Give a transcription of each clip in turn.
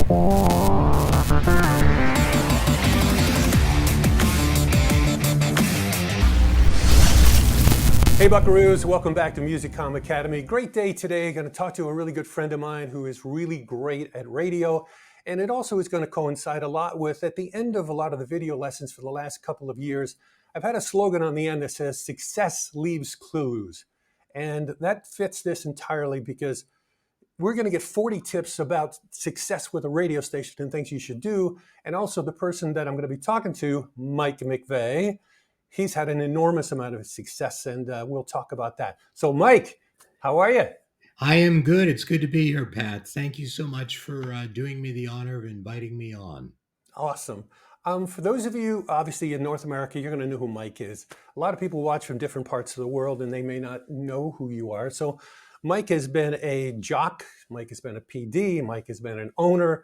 Hey Buckaroos, welcome back to Musicom Academy. Great day today. Going to talk to a really good friend of mine who is really great at radio. And it also is going to coincide a lot with, at the end of a lot of the video lessons for the last couple of years, I've had a slogan on the end that says, success leaves clues. And that fits this entirely because we're going to get 40 tips about success with a radio station and things you should do. And also the person that I'm going to be talking to, Mike McVay, he's had an enormous amount of success, and we'll talk about that. So, Mike, how are you? I am good. It's good to be here, Pat. Thank you so much for doing me the honor of inviting me on. Awesome. For those of you, obviously in North America, you're going to know who Mike is. A lot of people watch from different parts of the world, and they may not know who you are. So, Mike has been a jock. Mike has been a PD. Mike has been an owner.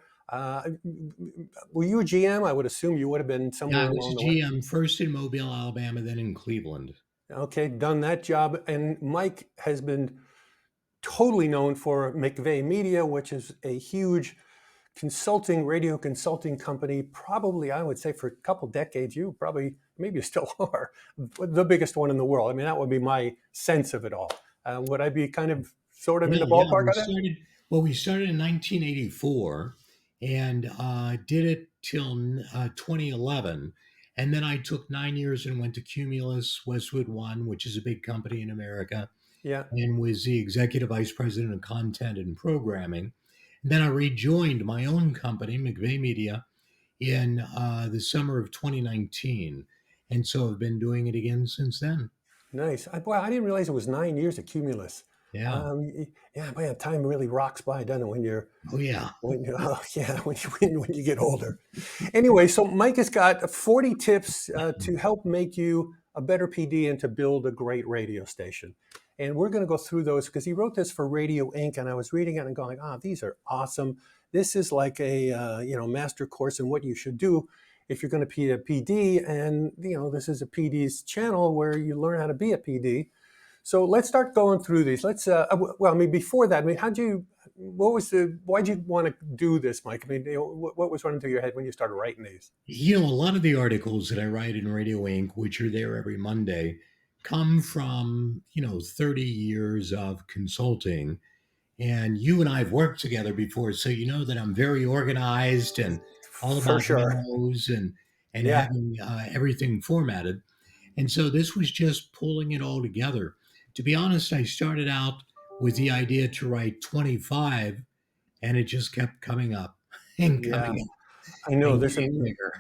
Were you a GM? I would assume you would have been somewhere Yeah, I was along a the way. GM first in Mobile, Alabama, then in Cleveland. Okay, done that job. And Mike has been totally known for McVay Media, which is a huge radio consulting company. Probably, I would say for a couple decades, you probably, maybe you still are, the biggest one in the world. I mean, that would be my sense of it all. Would I be kind of sort of in the Yeah. ballpark of that? We started in 1984 and did it till 2011. And then I took 9 years and went to Cumulus Westwood One, which is a big company in America, Yeah. and was the executive vice president of content and programming. And then I rejoined my own company, McVay Media, in the summer of 2019. And so I've been doing it again since then. Nice. Boy, I didn't realize it was 9 years at Cumulus. Yeah. Yeah, man, time really rocks by, doesn't it, when you're Oh, yeah. oh, yeah, when you get older. Anyway, so Mike has got 40 tips to help make you a better PD and to build a great radio station. And we're going to go through those because he wrote this for Radio Inc. And I was reading it and going, these are awesome. This is like a master course in what you should do if you're going to be a PD. And this is a PD's channel where you learn how to be a PD. So let's start going through these. Let's before that, why'd you want to do this, Mike? I mean, what was running through your head when you started writing these? A lot of the articles that I write in Radio Inc., which are there every Monday, come from, 30 years of consulting. And you and I have worked together before, so you know that I'm very organized and all For about sure. memos and Yeah. having everything formatted. And so this was just pulling it all together. To be honest, I started out with the idea to write 25, and it just kept coming up and Yeah. coming up I know and there's getting bigger.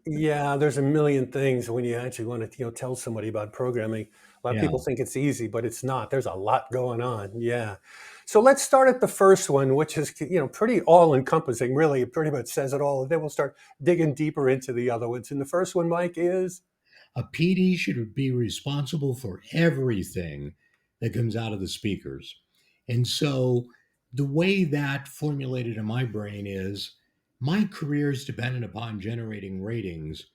there's a million things when you actually want to, tell somebody about programming. A lot of Yeah. people think it's easy, but it's not. There's a lot going on. Yeah. So let's start at the first one, which is, pretty all encompassing, really. It pretty much says it all. And then we'll start digging deeper into the other ones. And the first one, Mike, is A PD should be responsible for everything that comes out of the speakers. And so the way that formulated in my brain is my career is dependent upon generating ratings.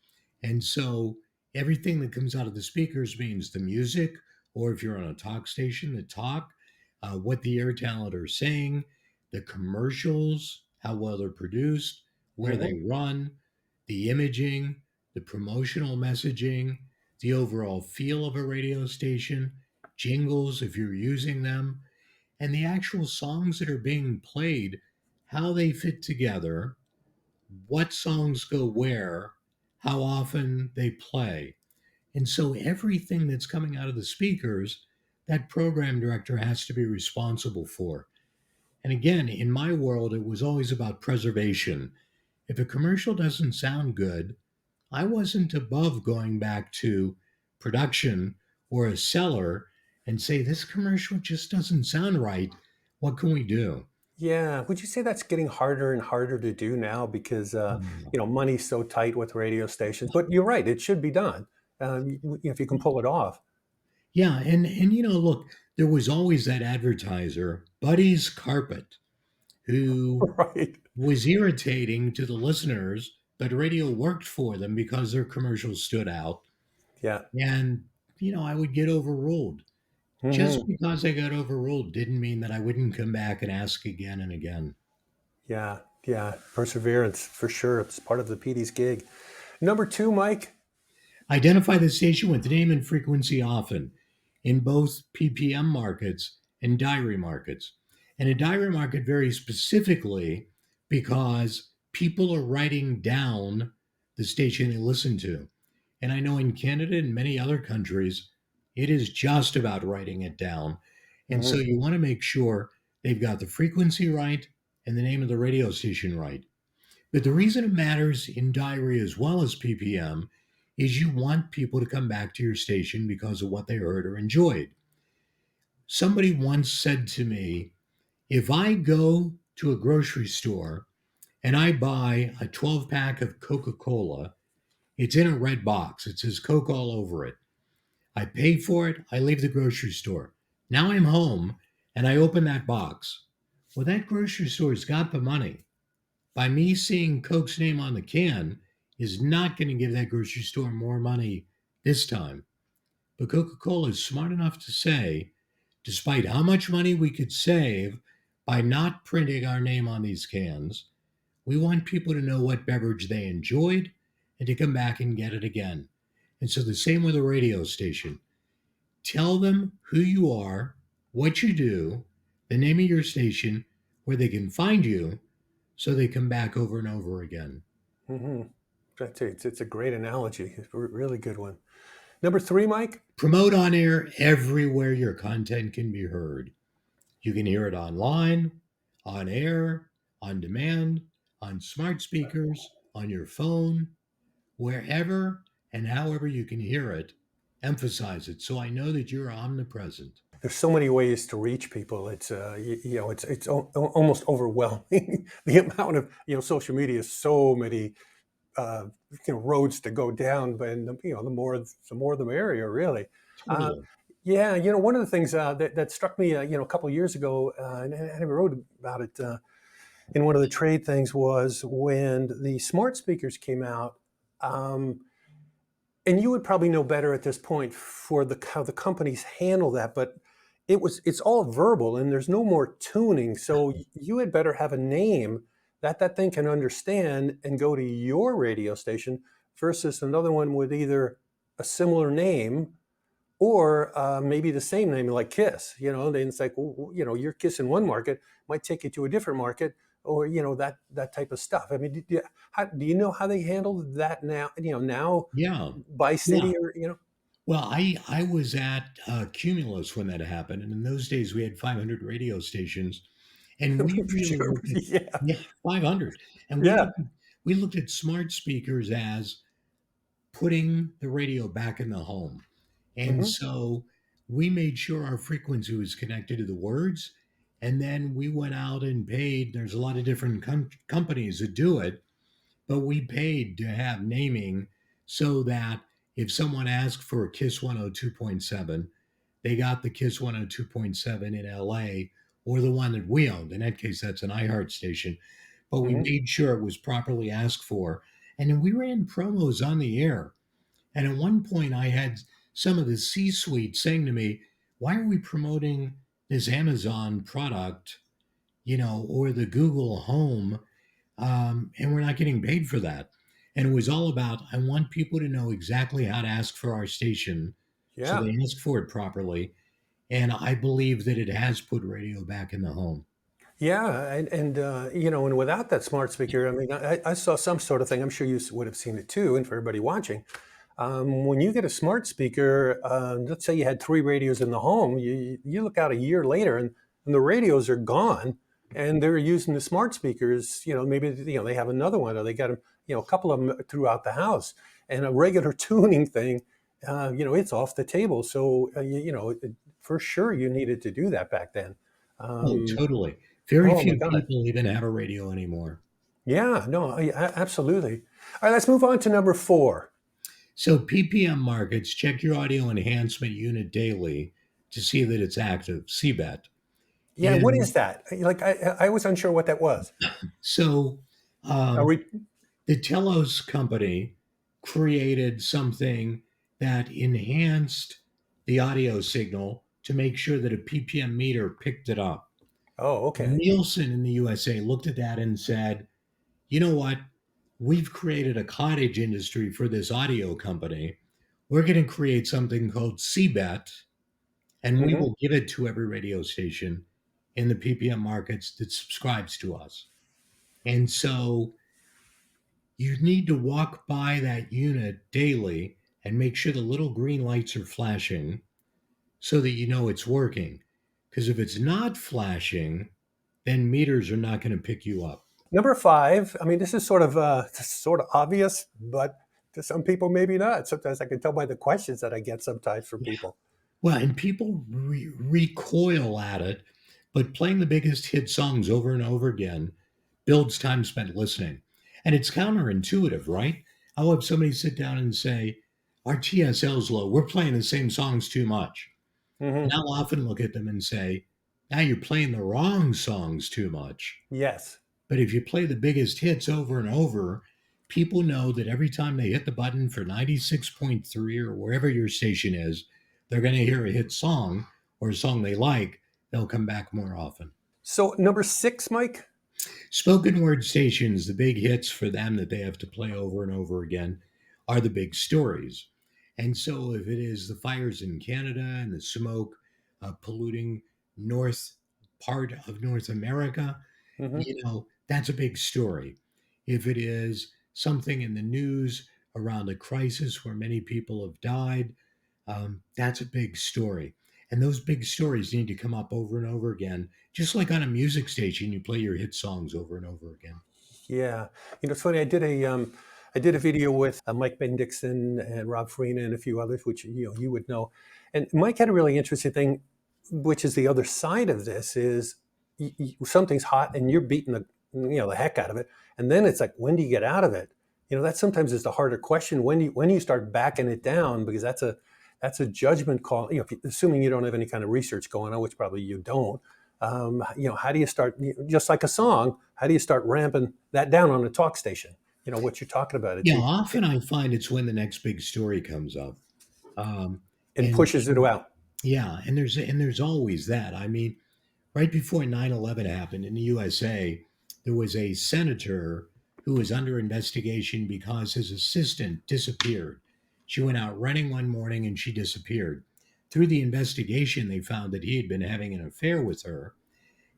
And so everything that comes out of the speakers means the music, or if you're on a talk station, the talk, what the air talent are saying, the commercials, how well they're produced, where Mhm. they run, the imaging, the promotional messaging, the overall feel of a radio station, jingles if you're using them, and the actual songs that are being played, how they fit together, what songs go where, how often they play. And so everything that's coming out of the speakers, that program director has to be responsible for. And again, in my world, it was always about preservation. If a commercial doesn't sound good, I wasn't above going back to production or a seller and say, this commercial just doesn't sound right. What can we do? Yeah. Would you say that's getting harder and harder to do now because, Um, money's so tight with radio stations? But you're right. It should be done if you can pull it off. yeah, and look, there was always that advertiser, Buddy's Carpet, who Right. was irritating to the listeners, but radio worked for them because their commercials stood out. Yeah. And, I would get overruled. Just Hmm. because I got overruled didn't mean that I wouldn't come back and ask again and again. Yeah. Yeah, perseverance for sure. It's part of the PD's gig. Number two, Mike. Identify the station with name and frequency often in both PPM markets and diary markets. And a diary market very specifically because people are writing down the station they listen to. And I know in Canada and many other countries, it is just about writing it down. And so Mhm. you want to make sure they've got the frequency right and the name of the radio station right. But the reason it matters in diary as well as PPM is you want people to come back to your station because of what they heard or enjoyed. Somebody once said to me, if I go to a grocery store and I buy a 12 pack of Coca Cola, it's in a red box. It says Coke all over it. I pay for it. I leave the grocery store. Now I'm home and I open that box. Well, that grocery store's got the money. By me seeing Coke's name on the can is not going to give that grocery store more money this time. But Coca Cola is smart enough to say, despite how much money we could save by not printing our name on these cans, we want people to know what beverage they enjoyed and to come back and get it again. And so the same with a radio station. Tell them who you are, what you do, the name of your station, where they can find you, so they come back over and over again. Hmm. It's a great analogy. It's a really good one. Number three, Mike. Promote on air everywhere your content can be heard. You can hear it online, on air, on demand, on smart speakers, on your phone, wherever and however you can hear it. Emphasize it so I know that you're omnipresent. There's so many ways to reach people. It's almost overwhelming the amount of social media. So many uh, roads to go down, but the more the merrier, really. Uh, Totally. yeah, one of the things that struck me, a couple of years ago, and I wrote about it in one of the trade things, was when the smart speakers came out. Um, and you would probably know better at this point for how the companies handle that, but it's all verbal and there's no more tuning. So you had better have a name that thing can understand and go to your radio station versus another one with either a similar name or maybe the same name, like Kiss. Then it's like, well, your Kiss in one market might take you to a different market, or that type of stuff. I mean, do you know how they handle that now? Now Yeah. by Yeah. city, or Well, I was at Cumulus when that happened, and in those days we had 500 radio stations, and we for really sure. looked at Yeah, yeah 500, and yeah. we looked at smart speakers as putting the radio back in the home, and Hmm. so we made sure our frequency was connected to the words, and then we went out and paid. There's a lot of different companies that do it, but we paid to have naming so that if someone asked for a Kiss 102.7, they got the Kiss 102.7 in LA or the one that we owned. In that case, that's an iHeart station. But we Hmm. made sure it was properly asked for. And then we ran promos on the air. And at one point, I had some of the C suite saying to me, why are we promoting this Amazon product, or the Google Home, and we're not getting paid for that. And it was all about I want people to know exactly how to ask for our station so Yeah, they ask for it properly. And I believe that it has put radio back in the home. yeah. And without that smart speaker, I mean, I saw some sort of thing. I'm sure you would have seen it too. And for everybody watching, when you get a smart speaker, let's say you had three radios in the home, you look out a year later, and the radios are gone, and they're using the smart speakers. Maybe they have another one, or they got them, a couple of them throughout the house, and a regular tuning thing, it's off the table. So for sure you needed to do that back then. Oh, Um, totally. Very oh my few God. people even have a radio anymore. Yeah, no, absolutely. All right, let's move on to number four. So, PPM markets, check your audio enhancement unit daily to see that it's active, CBET. Yeah, what is And that? Like, I was unsure what that was. so, Are um, we? the Telos company created something that enhanced the audio signal to make sure that a PPM meter picked it up. Oh, okay. Nielsen in the USA looked at that and said, you know what? We've created a cottage industry for this audio company. We're going to create something called CBET, and we Hmm. will give it to every radio station in the PPM markets that subscribes to us. And so you need to walk by that unit daily and make sure the little green lights are flashing so that you know it's working. Because if it's not flashing, then meters are not going to pick you up. Number five, I mean, this is sort of obvious, but to some people, maybe not. Sometimes I can tell by the questions that I get sometimes from Yeah. people. Well, and people recoil at it, but playing the biggest hit songs over and over again builds time spent listening. And it's counterintuitive, right? I'll have somebody sit down and say, our TSL's low. We're playing the same songs too much. And Hmm. I'll often look at them and say, now you're playing the wrong songs too much. Yes. But if you play the biggest hits over and over, people know that every time they hit the button for 96.3 or wherever your station is, they're going to hear a hit song or a song they like. They'll come back more often. So number six, Mike. Spoken word stations, the big hits for them that they have to play over and over again are the big stories. And so if it is the fires in Canada and the smoke polluting north part of North America, Hmm. that's a big story. If it is something in the news around a crisis where many people have died, that's a big story. And those big stories need to come up over and over again. Just like on a music station, you play your hit songs over and over again. Yeah, it's funny. I did a video with Mike Bendixson and Rob Farina and a few others, which you would know. And Mike had a really interesting thing, which is the other side of this is something's hot and you're beating the heck out of it, and then it's like, when do you get out of it? That sometimes is the harder question. When do you start backing it down? Because that's a judgment call. Assuming you don't have any kind of research going on, which probably you don't. How do you start, just like a song, how do you start ramping that down on a talk station? What you're talking about. Yeah, often I find it's when the next big story comes up. Um, And and pushes it out. yeah, and there's always that. I mean, right before 9/11 happened in the USA, there was a senator who was under investigation because his assistant disappeared. She went out running one morning and she disappeared. Through the investigation, they found that he had been having an affair with her.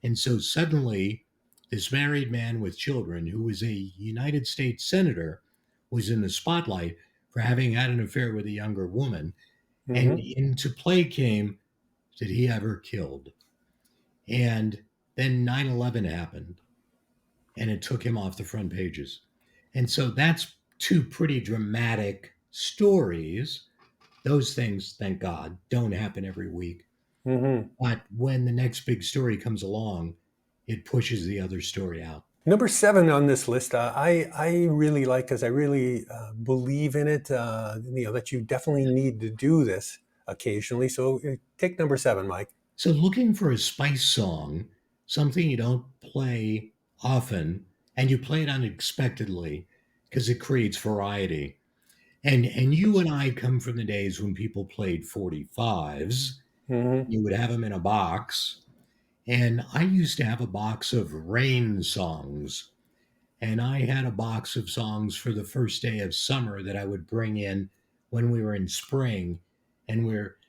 And so suddenly, this married man with children, who was a United States senator, was in the spotlight for having had an affair with a younger woman. And Hmm. into play came, did he ever killed? And then 9/11 happened and it took him off the front pages. And so that's two pretty dramatic stories. Those things, thank God, don't happen every week. Hmm. But when the next big story comes along, it pushes the other story out. Number seven on this list, I really like, because I really believe in it. That you definitely need to do this occasionally. So take number seven, Mike. So, looking for a spice song, something you don't play often, and you play it unexpectedly because it creates variety. And you and I come from the days when people played 45s. Hmm. You would have them in a box. And I used to have a box of rain songs. And I had a box of songs for the first day of summer that I would bring in when we were in spring. And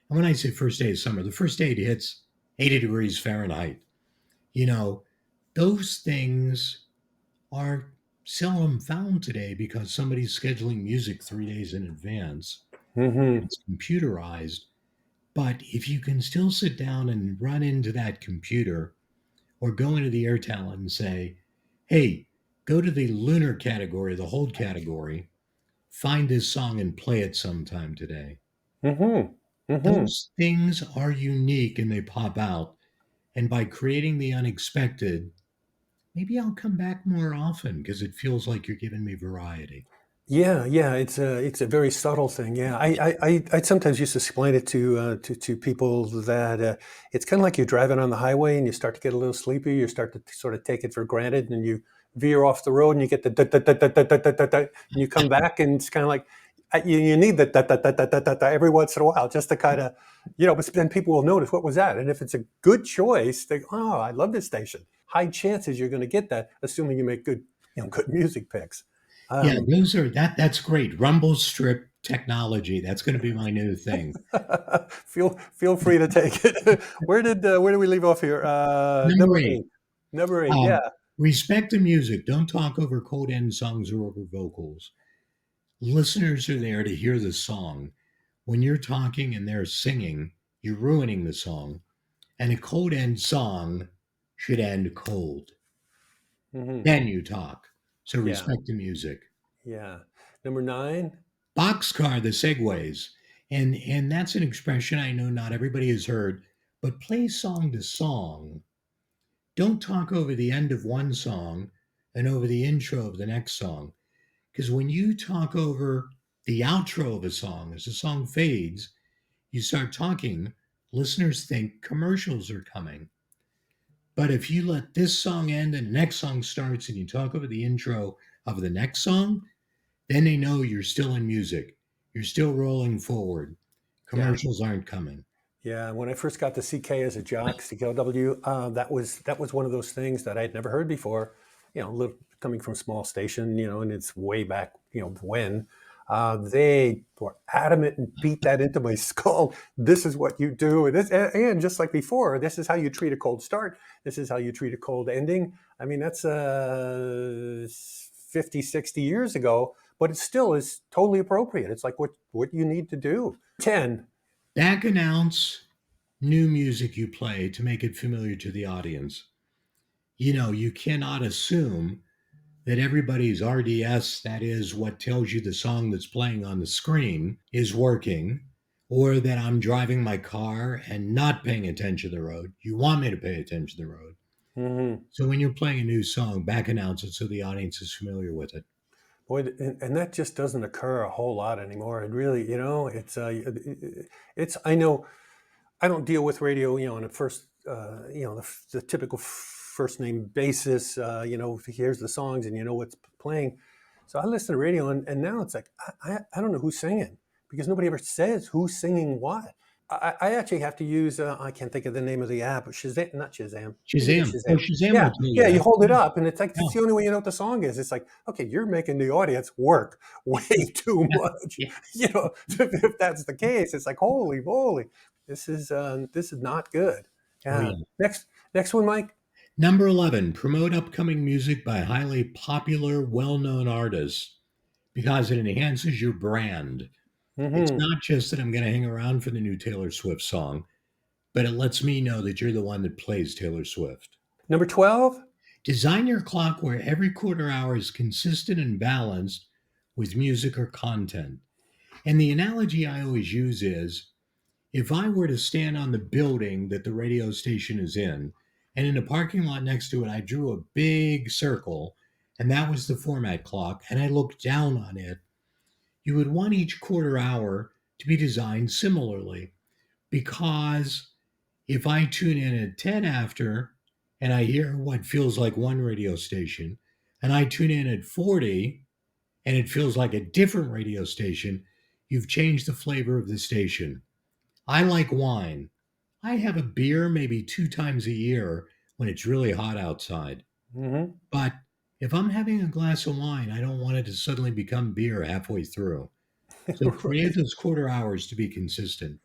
when I say first day of summer, the first day it hits 80 degrees Fahrenheit. You know, those things are seldom found today because somebody's scheduling music 3 days in advance. Hmm. It's computerized. But if you can still sit down and run into that computer or go into the air talent and say, hey, go to the lunar category, the hold category, find this song and play it sometime today. Hmm. Hmm. Those things are unique and they pop out. And by creating the unexpected, maybe I'll come back more often because it feels like you're giving me variety. Yeah, yeah, it's a very subtle thing. Yeah, I sometimes used to explain it to people that it's kind of like you're driving on the highway and you start to get a little sleepy. You start to sort of take it for granted, and you veer off the road, and you get the da, da, da, da, da, da, da, da, da, and you come back, and it's kind of like you need the da, da, da, da, da, da, da every once in a while, just to kind of, but then people will notice, what was that? And if it's a good choice, they, oh, I love this station. High chances you're going to get that, assuming you make good music picks. Yeah, Um, those are that's great. Rumble strip technology. That's going to be my new thing. feel free to take it. Where did we leave off here? Number Number 8. eight. Number eight. Um, Yeah. Respect the music. Don't talk over code end songs or over vocals. Listeners are there to hear the song. When you're talking and they're singing, you're ruining the song. And a code end song should end cold. Hmm. Then you talk. So Yeah. respect the music. Yeah. Number 9. Boxcar, the segues. And that's an expression I know not everybody has heard, but play song to song. Don't talk over the end of one song and over the intro of the next song. Because when you talk over the outro of a song, as the song fades, you start talking, listeners think commercials are coming. But if you let this song end and the next song starts and you talk over the intro of the next song, then they know you're still in music. You're still rolling forward. Yeah. Commercials aren't coming. Yeah. When I first got to CK as a jock, CKW, that was one of those things that I'd never heard before. Coming from small station, and it's way back, when they were adamant and beat that into my skull. This is what you do, and just like before, this is how you treat a cold start. This is how you treat a cold ending. I mean, that's 50, 60 years ago, but it still is totally appropriate. It's like what you need to do. 10. Back announce new music you play to make it familiar to the audience. You cannot assume that everybody's RDS, that is what tells you the song that's playing on the screen, is working, or that I'm driving my car and not paying attention to the road. You want me to pay attention to the road. Mm-hmm. So when you're playing a new song, back announce it so the audience is familiar with it. Boy, and that just doesn't occur a whole lot anymore. It really, it's. I know I don't deal with radio, on a first, the typical first name basis. Here's the songs and you know what's playing. So I listen to radio, and now it's like I don't know who's singing because nobody ever says who's singing what. I actually have to use I can't think of the name of the app. Shazam, not Shazam. I think it is Shazam. Oh, Shazam. Shazam will Yeah, tell you yeah. You that. hold it up, and it's like Yeah. it's the only way you know what the song is. It's like, okay, you're making the audience work way too much. Yeah. If that's the case, it's like holy moly, this is not good. Oh, Yeah. yeah. Next one, Mike. Number 11, promote upcoming music by highly popular, well known artists because it enhances your brand. It's Hmm. not just that I'm going to hang around for the new Taylor Swift song, but it lets me know that you're the one that plays Taylor Swift. Number 12. Design your clock where every quarter hour is consistent and balanced with music or content. And the analogy I always use is if I were to stand on the building that the radio station is in, and in a parking lot next to it, I drew a big circle, and that was the format clock, and I looked down on it, you would want each quarter hour to be designed similarly. Because if I tune in at 10 after and I hear what feels like one radio station, and I tune in at 40 and it feels like a different radio station, you've changed the flavor of the station. I like wine. I have a beer maybe 2 times a year when it's really hot outside. Hmm. But if I'm having a glass of wine, I don't want it to suddenly become beer halfway through. So create Right. those quarter hours to be consistent.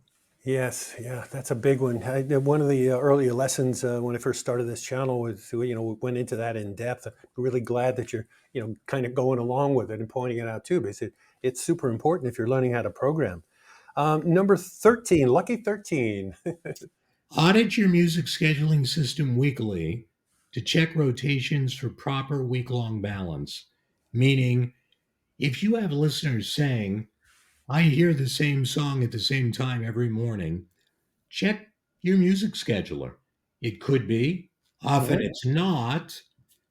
Yes, yeah, that's a big one. One of the earlier lessons when I first started this channel was, we went into that in depth. I'm really glad that you're, kind of going along with it and pointing it out too, because it's super important if you're learning how to program. Number 13, lucky 13. Audit your music scheduling system weekly to check rotations for proper week long balance. Meaning, if you have listeners saying, I hear the same song at the same time every morning, check your music scheduler. It could be, often Hmm. it's not,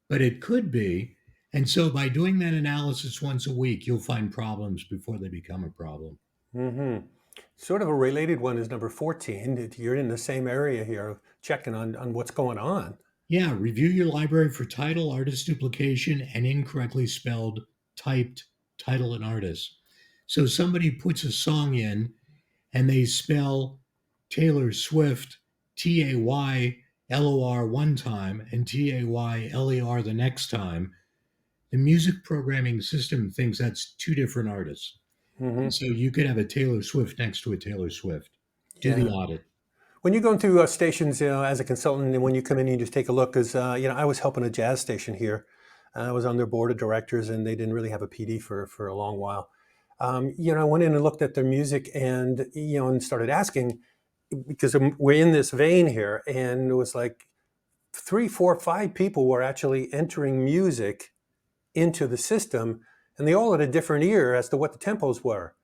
but it could be. And so by doing that analysis once a week, you'll find problems before they become a problem. Hmm. Sort of a related one is number 14. You're in the same area here, checking on what's going on. Yeah, review your library for title, artist duplication, and incorrectly spelled typed title and artist. So somebody puts a song in and they spell Taylor Swift Taylor one time and Tayler the next time, the music programming system thinks that's two different artists. And Hmm. so you could have a Taylor Swift next to a Taylor Swift. Do the Yeah. audit. When you go into stations, as a consultant, and when you come in, you just take a look. Because I was helping a jazz station here. I was on their board of directors, and they didn't really have a PD for a long while. I went in and looked at their music, and and started asking because we're in this vein here, and it was like three, four, five people were actually entering music into the system, and they all had a different ear as to what the tempos were.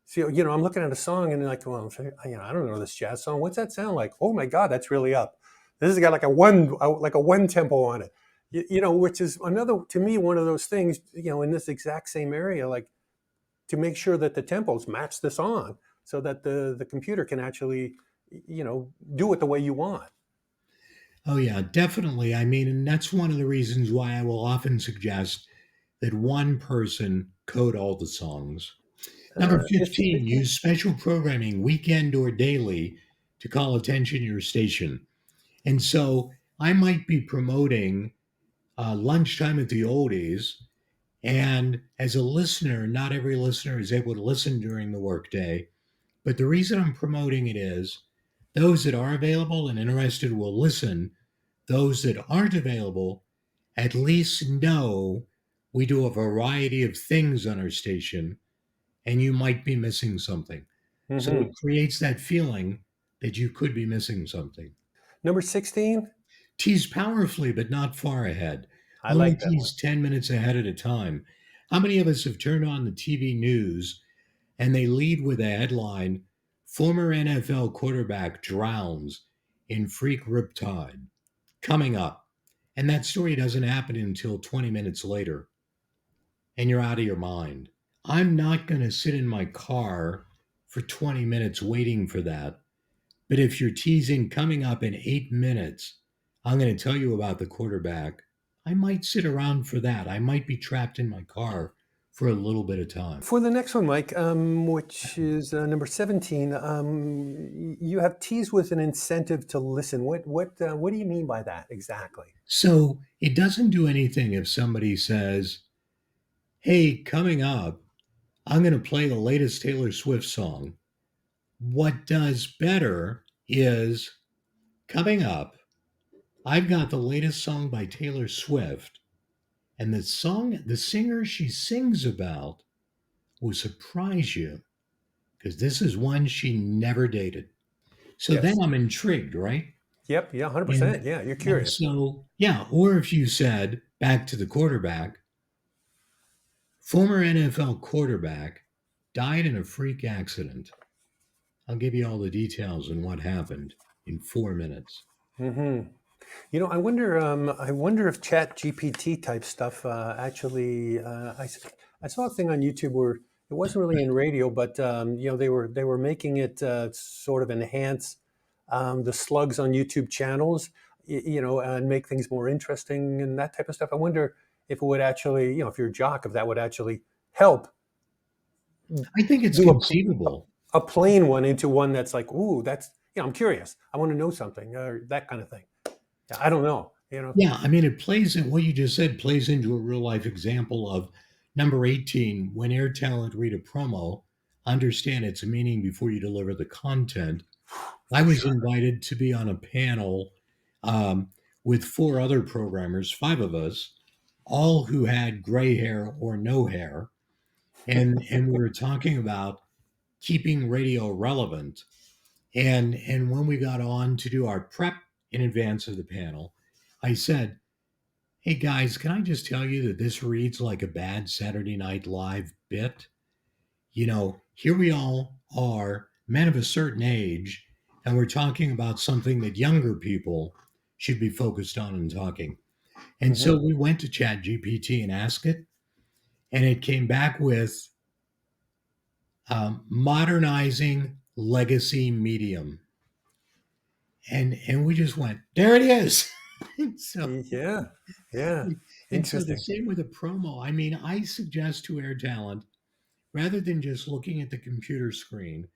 So, I'm looking at a song and like, well, I don't know this jazz song. What's that sound like? Oh my God, that's really up. This has got like a one tempo on it. Which is another to me one of those things. In this exact same area, like to make sure that the tempos match the song, so that the computer can actually, do it the way you want. Oh, yeah, definitely. I mean, and that's one of the reasons why I will often suggest that one person code all the songs. Number If 15, use special programming, weekend or daily, to call attention to your station. And so I might be promoting lunchtime at the oldies. And as a listener, not every listener is able to listen during the workday. But the reason I'm promoting it is those that are available and interested will listen. Those that aren't available at least know we do a variety of things on our station and you might be missing something. So hmm it creates that feeling that you could be missing something. Number 16, Tease powerfully, but not far ahead. I Only like that one. tease 10 minutes ahead at a time. How many of us have turned on the TV news and they lead with a headline, former NFL quarterback drowns in freak riptide, coming up? And that story doesn't happen until 20 minutes later, and you're out of your mind. I'm not going to sit in my car for 20 minutes waiting for that. But if you're teasing coming up in 8 minutes, I'm going to tell you about the quarterback. I might sit around for that. I might be trapped in my car for a little bit of time. For the next one, Mike, which is number 17, you have teased with an incentive to listen. What do you mean by that exactly? So it doesn't do anything if somebody says, hey, coming up, I'm going to play the latest Taylor Swift song. What does better is coming up, I've got the latest song by Taylor Swift, and the singer she sings about will surprise you because this is one she never dated. So then Yes. I'm intrigued, right? Yep. Yeah. And 100%. Yeah. You're and curious. so yeah, or if you said back to the quarterback, former NFL quarterback died in a freak accident. I'll give you all the details and what happened in 4 minutes. hmm I wonder if Chat GPT type stuff actually. I saw a thing on YouTube where it wasn't really in radio, but they were making it sort of enhance the slugs on YouTube channels, and make things more interesting and that type of stuff. I wonder if it would actually, if you're a jock, if that would actually help I think it's do a, conceivable. a plain one into one that's like, ooh, that's, I'm curious. I want to know something, or that kind of thing. Yeah, I don't know. Yeah, I mean, it plays in what you just said plays into a real life example of number 18. When air talent read a promo, understand its meaning before you deliver the content. I For was sure. invited to be on a panel with four other programmers, five of us, all who had gray hair or no hair, and we were talking about keeping radio relevant. And when we got on to do our prep in advance of the panel, I said, hey guys, can I just tell you that this reads like a bad Saturday Night Live bit? Here we all are, men of a certain age, and we're talking about something that younger people should be focused on and talking. And hmm so we went to Chat GPT and asked it, and it came back with modernizing legacy medium. And we just went, there it is. so Yeah, yeah. and so the Interesting. same with a promo. I mean, I suggest to Air Talent, rather than just looking at the computer screen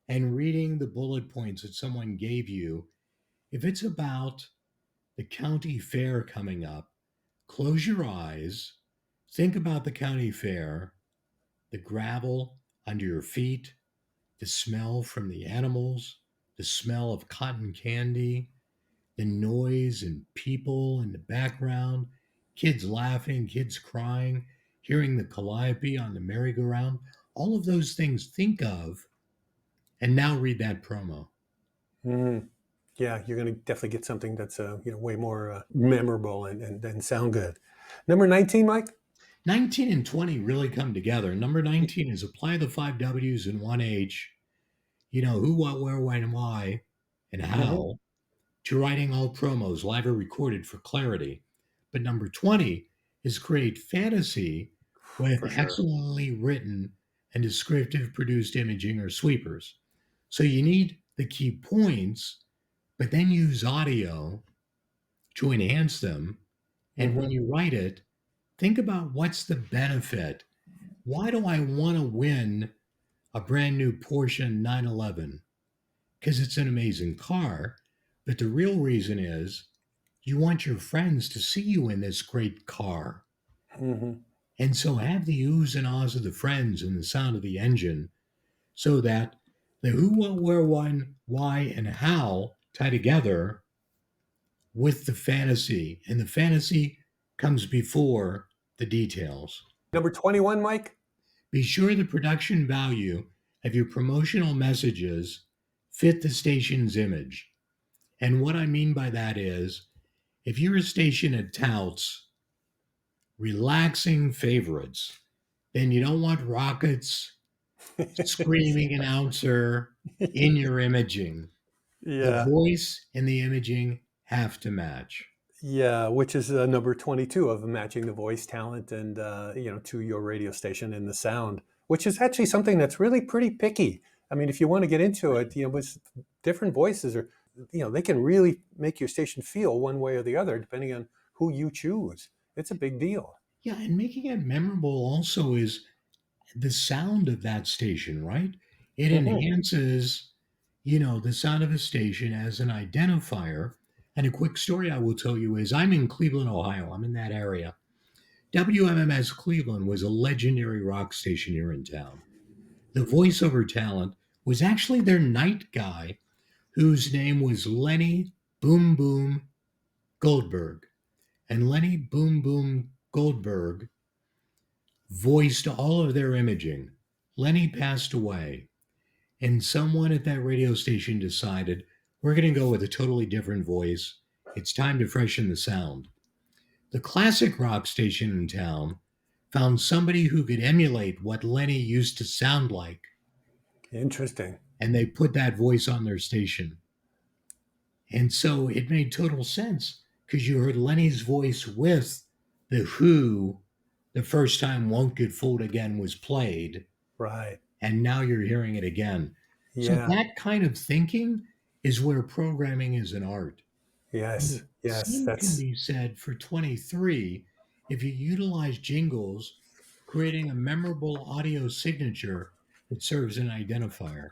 and reading the bullet points that someone gave you, if it's about the county fair coming up, close your eyes, Think about the county fair, the gravel under your feet, the smell from the animals, the smell of cotton candy, the noise and people in the background, kids laughing, kids crying, hearing the calliope on the merry-go-round, all of those things think of, and now read that promo. Mm. Yeah, you're going to definitely get something that's way more memorable and sound good. Number 19, Mike. 19 and 20 really come together. Number 19 is apply the 5 W's and 1 H, who, what, where, when, why, and Mm-hmm. how, to writing all promos live or recorded for clarity. But number 20 is create fantasy with For sure. excellently written and descriptive produced imaging or sweepers. So you need the key points, but then use audio to enhance them. And when Mm-hmm. you write it, think about what's the benefit. Why do I want to win a brand new Porsche 911? Because it's an amazing car. But the real reason is you want your friends to see you in this great car. Mm-hmm. And so have the oohs and ahs of the friends and the sound of the engine so that the who, what, where, when, why, and how tie together with the fantasy. And the fantasy comes before the details. Number 21, Mike. Be sure the production value of your promotional messages fit the station's image. And what I mean by that is if you're a station that touts relaxing favorites, then you don't want rockets, screaming announcer in your imaging. The Yeah. voice and the imaging have to match. Yeah, which is number 22 of matching the voice talent and to your radio station and the sound, which is actually something that's really pretty picky. I mean, if you want to get into it, with different voices or they can really make your station feel one way or the other depending on who you choose. It's a big deal. Yeah, and making it memorable also is the sound of that station, right? It Hmm. enhances, the sound of a station as an identifier. And a quick story I will tell you is I'm in Cleveland, Ohio. I'm in that area. WMMS Cleveland was a legendary rock station here in town. The voiceover talent was actually their night guy, whose name was Lenny Boom Boom Goldberg. And Lenny Boom Boom Goldberg voiced all of their imaging. Lenny passed away, and someone at that radio station decided we're going to go with a totally different voice. It's time to freshen the sound. The classic rock station in town found somebody who could emulate what Lenny used to sound like, Interesting. and they put that voice on their station. And so it made total sense because you heard Lenny's voice with the Who the first time Won't Get Fooled Again was played, Right. and now you're hearing it again. So Yeah. that kind of thinking is where programming is an art. And Yes. the Yes. same can That's be said for 23 if you utilize jingles, creating a memorable audio signature that serves an identifier.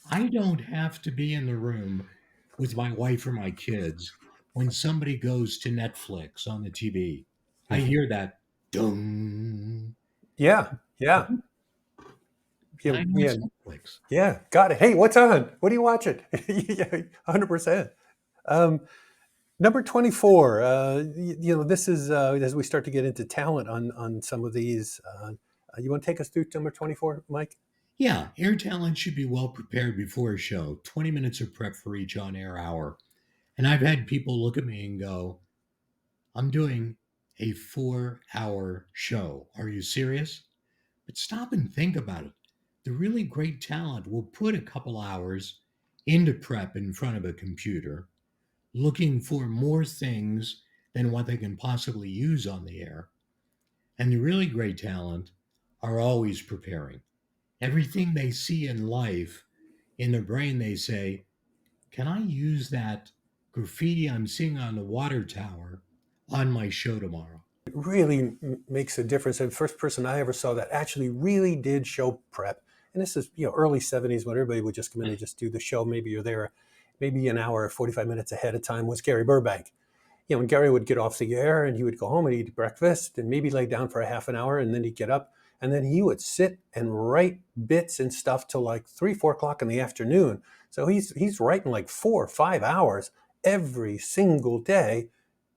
I don't have to be in the room with my wife or my kids when somebody goes to Netflix on the TV. I hear that dung. yeah. Yeah. And Yeah. I know Yeah. it's Netflix. Yeah. Got it. Hey, what's on? What are you watching? Yeah, 100%. Um, Number 24, this is as we start to get into talent on some of these. You want to take us through number 24, Mike? Yeah, air talent should be well prepared before a show. 20 minutes of prep for each on air hour. And I've had people look at me and go, I'm doing a 4 hour show. Are you serious? But stop and think about it. The really great talent will put a couple hours into prep in front of a computer, looking for more things than what they can possibly use on the air. And the really great talent are always preparing. Everything they see in life, in their brain, they say, can I use that graffiti I'm seeing on the water tower on my show tomorrow? It really makes a difference. And the first person I ever saw that actually really did show prep. And this is, early 70s when everybody would just come in and just do the show. Maybe you're there maybe an hour or 45 minutes ahead of time was Gary Burbank. and Gary would get off the air and he would go home and eat breakfast and maybe lay down for a half an hour, and then he'd get up and then he would sit and write bits and stuff till like 3, 4 o'clock in the afternoon. So he's writing like 4 or 5 hours every single day.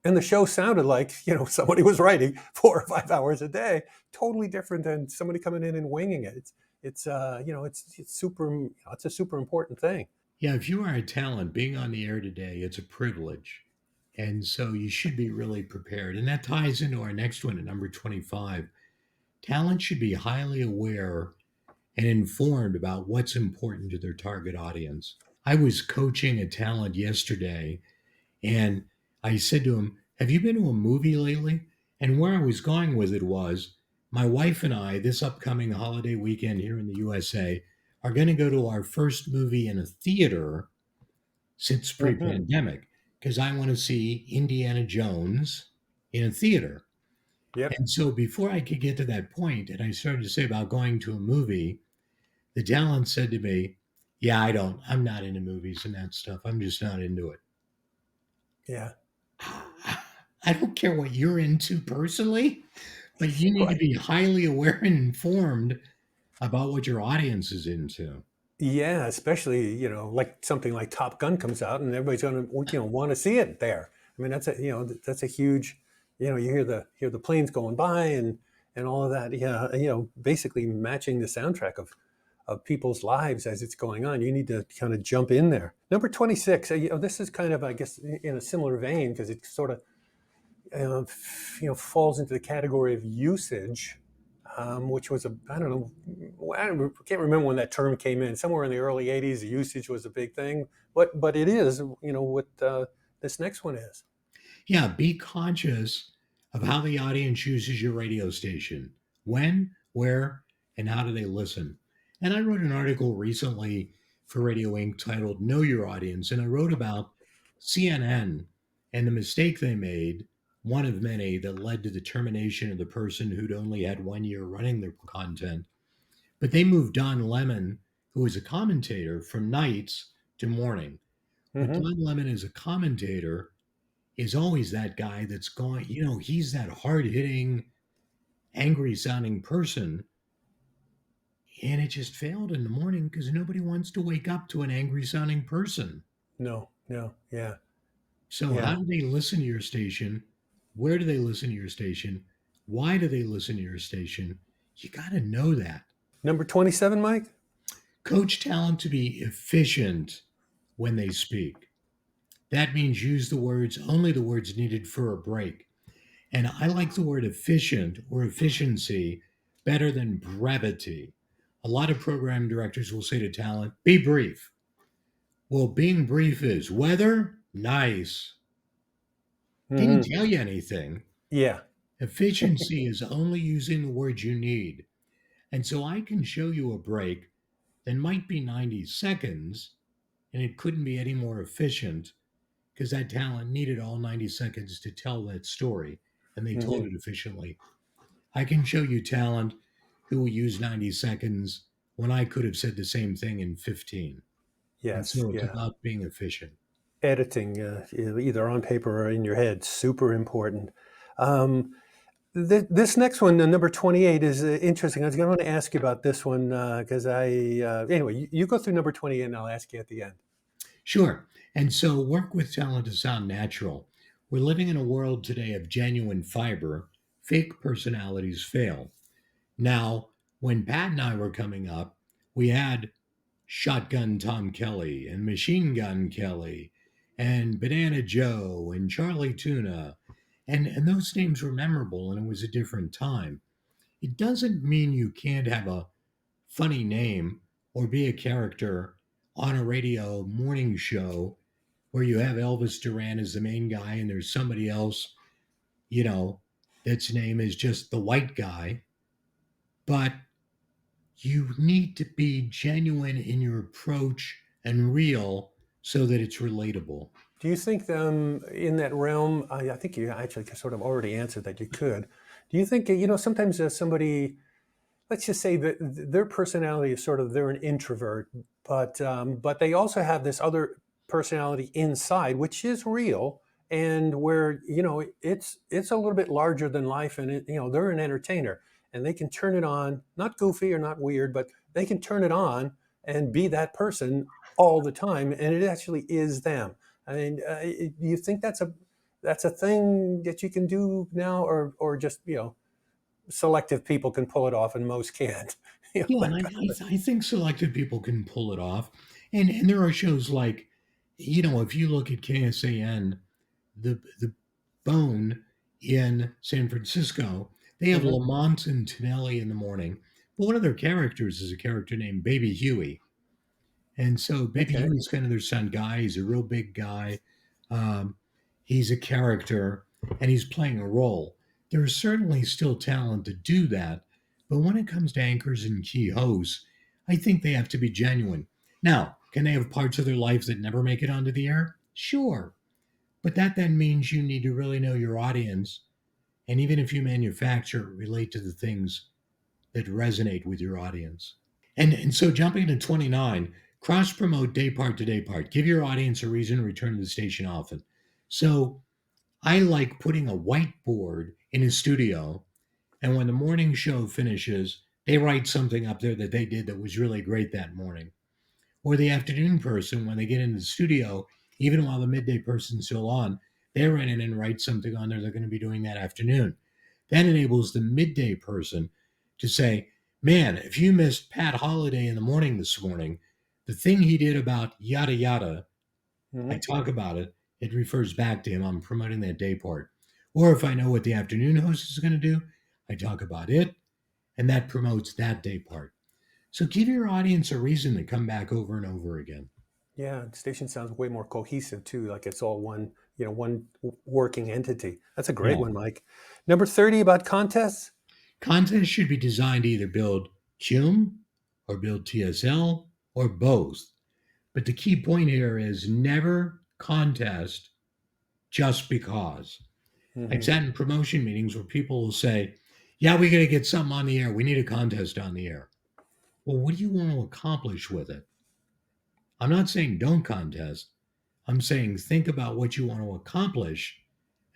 And the show sounded like, somebody was writing 4 or 5 hours a day, totally different than somebody coming in and winging it. It's super, it's a super important thing. Yeah, if you are a talent, being on the air today, it's a privilege. And so you should be really prepared. And that ties into our next one at number 25. Talent should be highly aware and informed about what's important to their target audience. I was coaching a talent yesterday, and I said to him, "Have you been to a movie lately?" And where I was going with it was my wife and I, this upcoming holiday weekend here in the USA, are going to go to our first movie in a theater since pre Hmm. pandemic because I want to see Indiana Jones in a theater. Yep. And so before I could get to that point, and I started to say about going to a movie, the talent said to me, "Yeah, I'm not into movies and that stuff. I'm just not into it." Yeah. I don't care what you're into personally, but you need to Right. be highly aware and informed about what your audience is into. Yeah, especially, like something like Top Gun comes out and everybody's going to, want to see it there. I mean, that's a huge, you hear the planes going by and all of that. Yeah, basically matching the soundtrack of people's lives as it's going on. You need to kind of jump in there. Number 26, this is kind of, I guess, in a similar vein because it sort of, falls into the category of usage, which was I don't know, I can't remember when that term came in. Somewhere in the early '80s, usage was a big thing, but it is, what this next one is. Yeah, be conscious of how the audience uses your radio station. When, where, and how do they listen? And I wrote an article recently for Radio Inc. titled Know Your Audience. And I wrote about CNN and the mistake they made, one of many that led to the termination of the person who'd only had 1 year running their content. But they moved Don Lemon, who was a commentator, from nights to morning. But Hmm. Don Lemon is a commentator is always that guy that's going, he's that hard hitting, angry sounding person. And it just failed in the morning because nobody wants to wake up to an angry sounding person. No, no, yeah, So, how yeah. do they listen to your station? Where do they listen to your station? Why do they listen to your station? You got to know that. Number 27, Mike. Coach talent to be efficient when they speak. That means use only the words needed for a break. And I like the word efficient or efficiency better than brevity. A lot of program directors will say to talent, be brief. Well, being brief is weather, nice. Didn't Hmm. tell you anything. Yeah. Efficiency is only using the words you need. And so I can show you a break that might be 90 seconds, and it couldn't be any more efficient because that talent needed all 90 seconds to tell that story, and they told Hmm. it efficiently. I can show you talent who will use 90 seconds when I could have said the same thing in 15. And Yes. so it's Yeah. about being efficient. Editing, either on paper or in your head, super important. Um, this next one, number 28, is interesting. I was going to ask you about this one because anyway, you go through number 28 and I'll ask you at the end. Sure. And so work with talent to sound natural. We're living in a world today of genuine fiber. Fake personalities fail. Now, when Pat and I were coming up, we had Shotgun Tom Kelly and Machine Gun Kelly and Banana Joe and Charlie Tuna. And those names were memorable and it was a different time. It doesn't mean you can't have a funny name or be a character on a radio morning show where you have Elvis Duran as the main guy and there's somebody else, you know, that's name is just the white guy. But you need to be genuine in your approach and real so that it's relatable. Do you think in that realm? I think you actually sort of already answered that you could. Do you think, sometimes somebody, let's just say that their personality is sort of, they're an introvert, but they also have this other personality inside, which is real, and where it's a little bit larger than life, and they're an entertainer, and they can turn it on, not goofy or not weird, but they can turn it on and be that person all the time, and it actually is them. I mean, do you think that's a thing that you can do now, or just selective people can pull it off and most can't? Yeah, and That kind of I think selected people can pull it off. And there are shows like, if you look at KSAN, the Bone in San Francisco, they have thing. Lamont and Tonelli in the morning. But one of their characters is a character named Baby Huey. And so Baby Okay. Huey's kind of their son guy. He's a real big guy. Um, he's a character and he's playing a role. There's certainly still talent to do that. But when it comes to anchors and key hosts, I think they have to be genuine. Now, can they have parts of their life that never make it onto the air? Sure. But that then means you need to really know your audience. And even if you manufacture, relate to the things that resonate with your audience. And so jumping to 29, cross promote day part to day part. Give your audience a reason to return to the station often. So I like putting a whiteboard in a studio, and when the morning show finishes, they write something up there that they did that was really great that morning. Or the afternoon person, when they get into the studio, even while the midday person's still on, they run in and write something on there they're going to be doing that afternoon. That enables the midday person to say, man, if you missed Pat Holiday in the morning this morning, the thing he did about yada yada, I Hmm. talk about it, it refers back to him. I'm promoting that day part. Or if I know what the afternoon host is going to do, I talk about it, and that promotes that day part. So give your audience a reason to come back over and over again. Yeah, the station sounds way more cohesive too, like it's all one working entity. That's a great Yeah. one, Mike. Number 30 about contests. Contests should be designed to either build CUME or build TSL or both. But the key point here is never contest just because. I've Hmm. sat in promotion meetings where people will say, yeah, we got to get something on the air. We need a contest on the air. Well, what do you want to accomplish with it? I'm not saying don't contest. I'm saying think about what you want to accomplish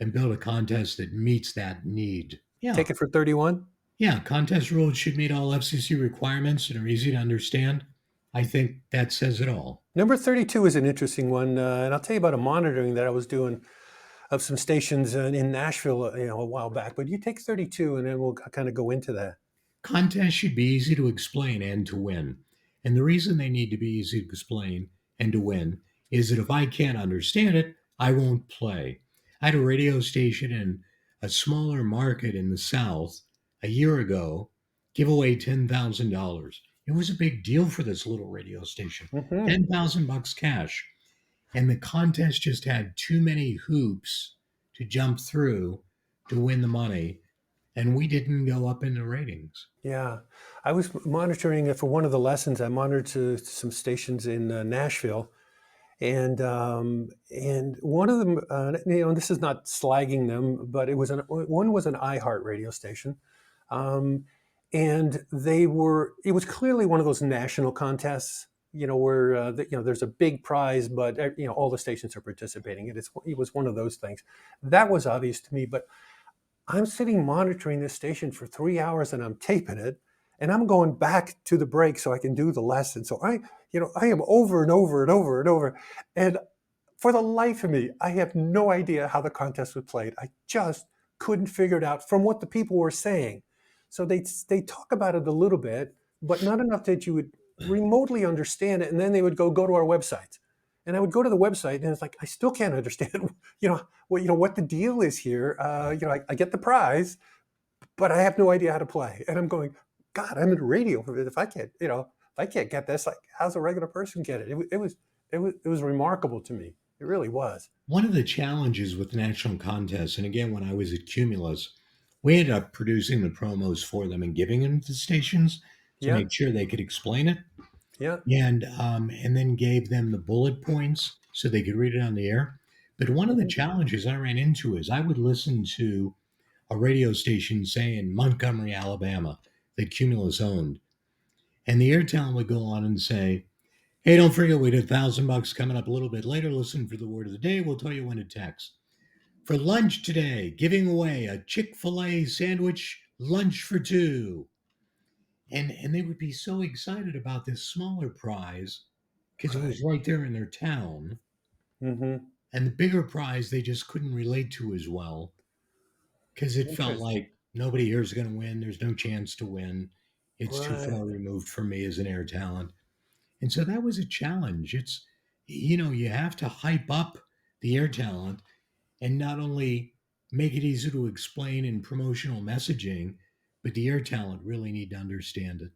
and build a contest that meets that need. Yeah. Take it for 31. Yeah. Contest rules should meet all FCC requirements and are easy to understand. I think that says it all. Number 32 is an interesting one, and I'll tell you about a monitoring that I was doing of some stations in Nashville, a while back. But you take 32, and then we'll kind of go into that. Contests should be easy to explain and to win. And the reason they need to be easy to explain and to win is that if I can't understand it, I won't play. I had a radio station in a smaller market in the South a year ago give away $10,000. It was a big deal for this little radio station. Hmm. 10,000 bucks cash. And the contest just had too many hoops to jump through to win the money. And we didn't go up in the ratings. Yeah, I was monitoring it for one of the lessons. I monitored some stations in Nashville, and one of them, this is not slagging them, but one was an iHeart radio station, um, and it was clearly one of those national contests, where there's a big prize, but all the stations are participating. It was one of those things that was obvious to me, but I'm sitting monitoring this station for 3 hours and I'm taping it, and I'm going back to the break so I can do the lesson. So I am over and over and over and over. And for the life of me, I have no idea how the contest was played. I just couldn't figure it out from what the people were saying. So they talk about it a little bit, but not enough that you would remotely understand it. And then they would go to our website, and I would go to the website, and it's like I still can't understand, what the deal is here. I get the prize, but I have no idea how to play, and I'm going, God, I'm in radio. If I can't get this, like, how's a regular person get it? It was remarkable to me. It really was. One of the challenges with national contests, and again, when I was at Cumulus, we ended up producing the promos for them and giving them to the stations to Yeah, make sure they could explain it, yeah. and then gave them the bullet points so they could read it on the air. But one of the Mhm. challenges I ran into is I would listen to a radio station, say in Montgomery, Alabama, that Cumulus owned, and the air talent would go on and say, hey, don't forget we did $1,000 coming up a little bit later. Listen for the word of the day. We'll tell you when to text. For lunch today, giving away a Chick-fil-A sandwich lunch for two. And they would be so excited about this smaller prize because it was Right. right there in their town. Mm-hmm. And the bigger prize they just couldn't relate to as well because it felt Interesting. like nobody here is going to win. There's no chance to win. It's too Right. far removed from me as an air talent. And so that was a challenge. It's, you have to hype up the air talent and not only make it easy to explain in promotional messaging, but the air talent really need to understand it.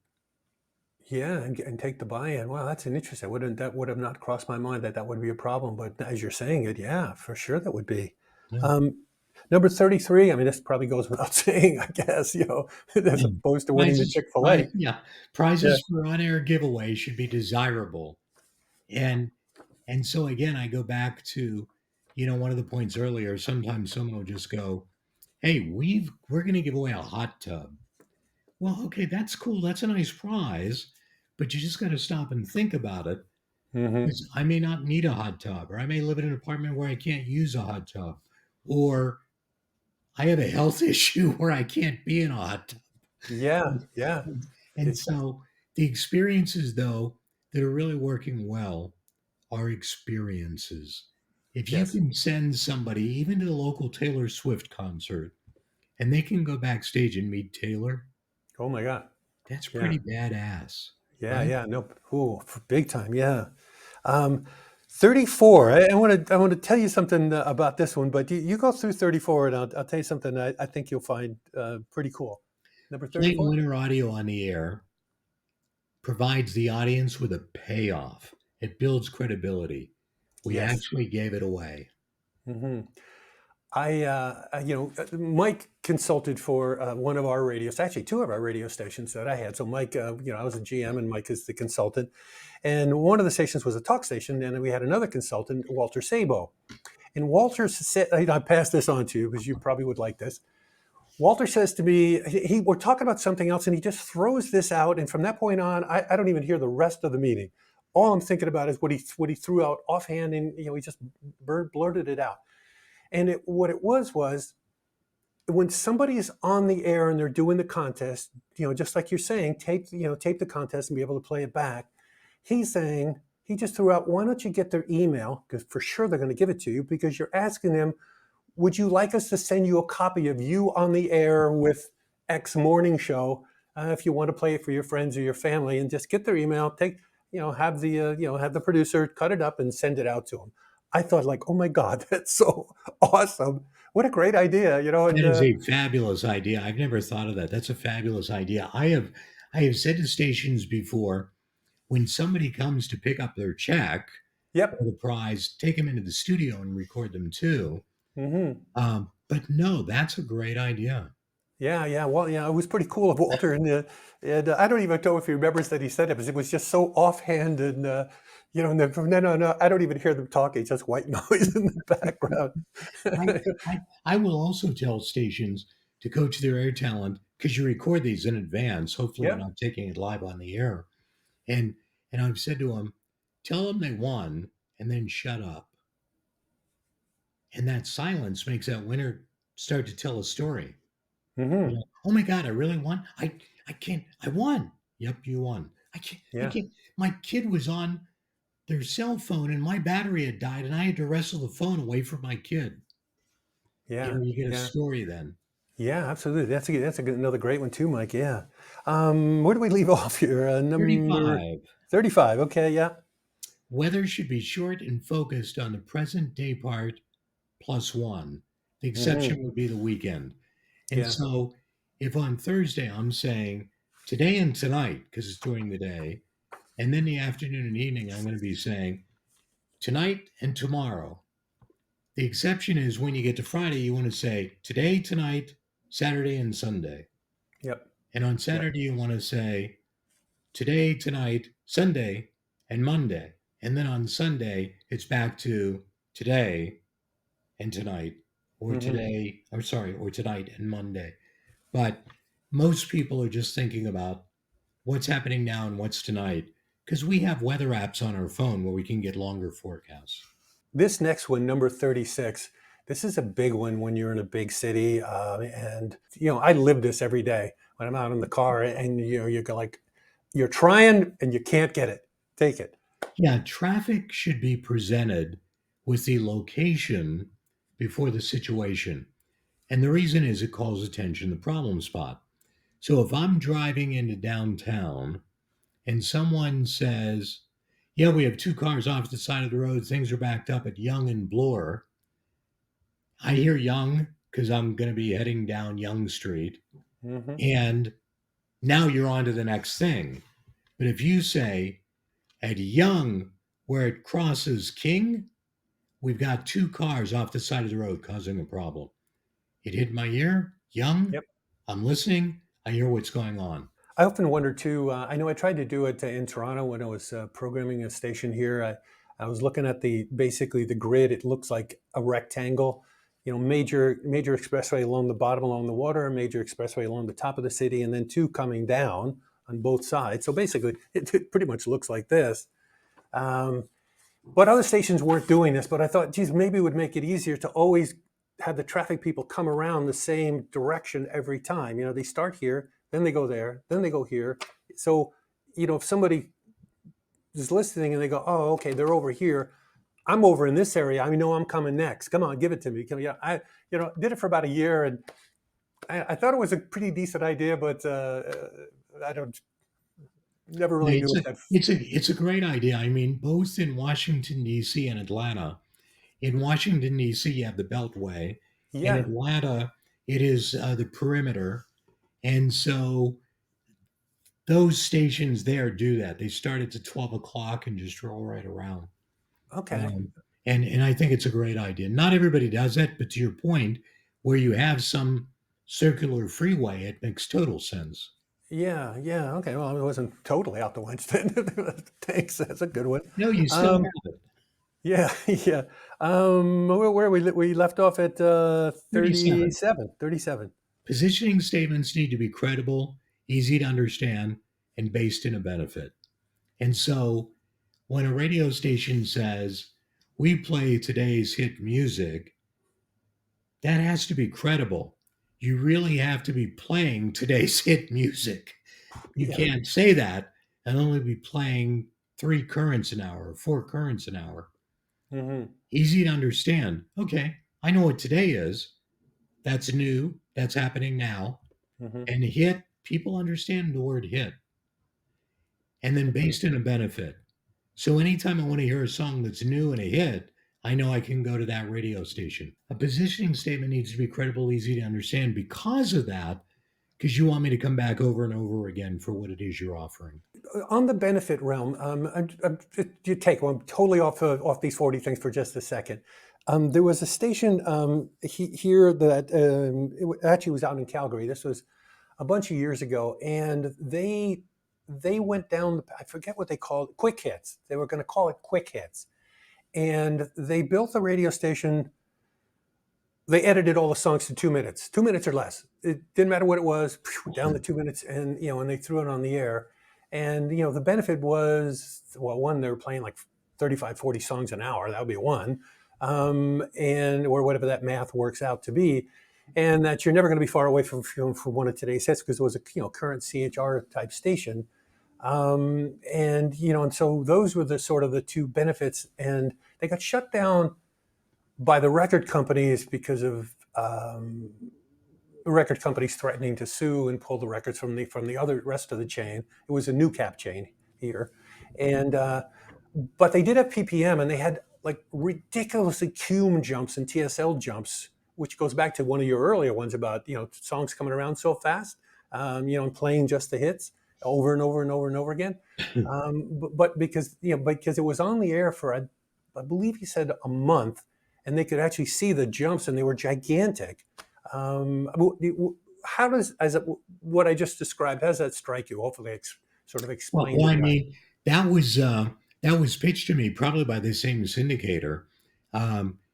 Yeah, and take the buy-in. Wow, that's an interesting. That would have not crossed my mind that that would be a problem. But as you're saying it, yeah, for sure that would be. Yeah. Um, Number 33. I mean, this probably goes without saying, I guess. As opposed to winning the Prizes, Chick-fil-A. yeah, Yeah. prizes for on-air giveaways should be desirable. And and so again, I go back to, one of the points earlier. Sometimes someone will just go, "Hey, we're going to give away a hot tub." Well, okay, that's cool. That's a nice prize, but you just got to stop and think about it Hmm. because I may not need a hot tub, or I may live in an apartment where I can't use a hot tub, or I have a health issue where I can't be in a hot tub. Yeah. And, Yeah. and It's so the experiences, though, that are really working well are experiences. If you yes. can send somebody, even to the local Taylor Swift concert, and they can go backstage and meet Taylor, Oh my God. that's Yeah. pretty badass, Yeah. right? Yeah. No. Ooh, big time. Yeah. Um, 34. I want to tell you something about this one, but you go through 34, and I'll tell you something I think you'll find pretty cool. Number Playing 34. winter audio on the air provides the audience with a payoff. It builds credibility. We Yes. actually gave it away. Hmm. Mike consulted for one of our radios, actually two of our radio stations that I had. So Mike, I was a GM and Mike is the consultant. And one of the stations was a talk station, and we had another consultant, Walter Sabo. And Walter said, I passed this on to you because you probably would like this. Walter says to me, we're talking about something else, and he just throws this out. And from that point on, I don't even hear the rest of the meeting. All I'm thinking about is what he threw out offhand, and he just blurted it out. And what it was when somebody is on the air and they're doing the contest, just like you're saying, tape the contest and be able to play it back. He's saying he just threw out, why don't you get their email? Because for sure they're going to give it to you because you're asking them, would you like us to send you a copy of you on the air with X morning show if you want to play it for your friends or your family, and just get their email, have the producer cut it up and send it out to them. I thought, like, oh my God, that's so awesome. What a great idea, and That is a fabulous idea. I've never thought of that. That's a fabulous idea. I have said to stations before, when somebody comes to pick up their check or yep. the prize, take them into the studio and record them too. Hmm. But no, that's a great idea. Yeah, yeah. Well, yeah, it was pretty cool of Walter, and I don't even know if he remembers that he said it, because it was just so offhand, and and then from then on, I don't even hear them talking; just white noise in the background. I, I will also tell stations to coach their air talent because you record these in advance. Hopefully, you're Yep. not taking it live on the air. And and I've said to them, tell them they won, and then shut up. And that silence makes that winner start to tell a story. Hmm. Oh my God, I really won. I can't. I won. Yep, you won. I can't. I Yeah. can't. My kid was on their cell phone, and my battery had died, and I had to wrestle the phone away from my kid. Yeah. You get a Yeah. story then. Yeah. Absolutely. Another great one too, Mike. Yeah. Where do we leave off here? Number 35. 35. Okay. Yeah. Weather should be short and focused on the present day part plus one. The Hmm. exception would be the weekend. And Yeah. so if on Thursday I'm saying today and tonight, because it's during the day, and then the afternoon and evening, I'm going to be saying tonight and tomorrow. The exception is when you get to Friday, you want to say today, tonight, Saturday, and Sunday. Yep. And on Yep. Saturday, you want to say today, tonight, Sunday, and Monday. And then on Sunday, it's back to today and tonight, or Hmm. today, or sorry, or tonight and Monday. But most people are just thinking about what's happening now and what's tonight because we have weather apps on our phone where we can get longer forecasts. This next one, number 36. This is a big one when you're in a big city, and I live this every day when I'm out in the car, and you're like, you're trying and you can't get it. Take it. Yeah, traffic should be presented with the location before the situation. And the reason is it calls attention to the problem spot. So if I'm driving into downtown and someone says, yeah, we have two cars off the side of the road, things are backed up at Young and Bloor. I hear Young because I'm going to be heading down Young Street. Hmm. And now you're on to the next thing. But if you say, at Young, where it crosses King, we've got two cars off the side of the road causing a problem. It hit my ear. Young, Yep. I'm listening. I hear what's going on. I often wonder too. I know I tried to do it in Toronto when I was programming a station here. I was looking at basically the grid. It looks like a rectangle. Major expressway along the bottom, along the water, a major expressway along the top of the city, and then two coming down on both sides. So basically, it pretty much looks like this. Um, but other stations weren't doing this. But I thought, geez, maybe it would make it easier to always have the traffic people come around the same direction every time. They start here, then they go there, then they go here. So, if somebody is listening and they go, oh, okay, they're over here. I'm over in this area. I know I'm coming next. Come on, give it to me. I did it for about a year, and I thought it was a pretty decent idea, but I don't never No, really knew if that. it's a great idea. I mean, both in Washington D.C. and Atlanta. In Washington D.C., you have the Beltway. In Yeah. Atlanta, it is the perimeter, and so those stations there do that. They start at 12 o'clock and just roll right around. Okay. Um, and I think it's a great idea. Not everybody does it, but to your point, where you have some circular freeway, it makes total sense. Yeah. Yeah. Okay. Well, it wasn't totally out the winds then. Thanks. That's a good one. No, you still Um, have it. yeah. Yeah. Where we left off at 37. 37. 37. Positioning statements need to be credible, easy to understand, and based in a benefit. And so when a radio station says, we play today's hit music, that has to be credible. You really have to be playing today's hit music. You Yeah. can't say that and only be playing three currents an hour or four currents an hour. Hmm. Easy to understand. Okay, I know what today is. That's new. That's happening now. Hmm. And hit, people understand the word hit. And then Hmm. based in a benefit. So anytime I want to hear a song that's new and a hit, I know I can go to that radio station. A positioning statement needs to be credible, easy to understand because of that, because you want me to come back over and over again for what it is you're offering. On the benefit realm, you take well, I'm totally off these 40 things for just a second. There was a station here that actually was out in Calgary. This was a bunch of years ago, and they went down. I forget what they called it, quick hits. They were going to call it quick hits, and they built the radio station. They edited all the songs to 2 minutes, 2 minutes or less. It didn't matter what it was, down to 2 minutes, and and they threw it on the air. And the benefit was, well, one, they were playing like 35, 40 songs an hour. That would be one, and or whatever that math works out to be, and that you're never going to be far away from one of today's hits because it was a current CHR type station. And so those were the sort of the two benefits, and they got shut down by the record companies because of the record companies threatening to sue and pull the records from the other rest of the chain. It was a new cap chain here, and but they did have PPM, and they had like ridiculously cum jumps and TSL jumps, which goes back to one of your earlier ones about songs coming around so fast, and playing just the hits over and over and over and over again. But because it was on the air for I believe he said a month, and they could actually see the jumps, and they were gigantic. Um, how does as it, what I just described? How does that strike you? Hopefully, sort of explained Well, it I right. mean, that was pitched to me probably by the same syndicator